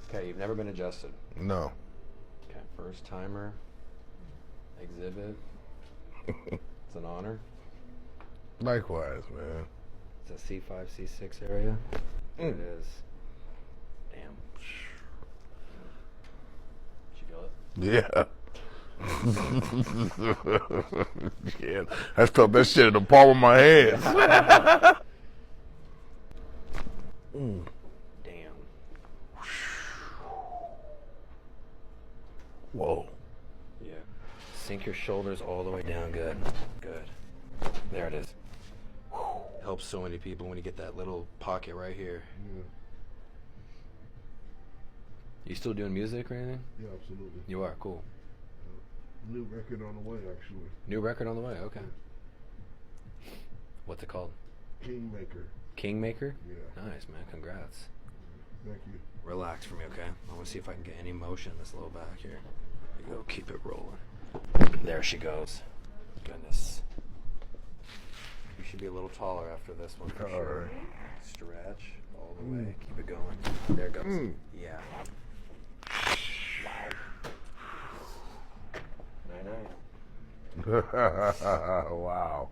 Okay, you've never been adjusted. No. Okay, first timer. Exhibit. It's an honor. Likewise, man. It's a C5, C6 area. There it is. Damn. Did you feel it? Yeah. Yeah, I felt that shit in the palm of my hand. Damn. Whoa. Yeah. Sink your shoulders all the way down. Good. Good. There it is. Helps so many people when you get that little pocket right here. Yeah. You still doing music or anything? Yeah, absolutely. You are? Cool. New record on the way, actually. New record on the way? Okay. What's it called? Kingmaker. Kingmaker? Yeah. Nice, man. Congrats. Thank you. Relax for me, okay? I want to see if I can get any motion in this low back here. There you go. Keep it rolling. There she goes. Goodness. You should be a little taller after this one for sure. Right. Stretch all the way. Keep it going. There it goes. Yeah. Wow. 9-9. Wow.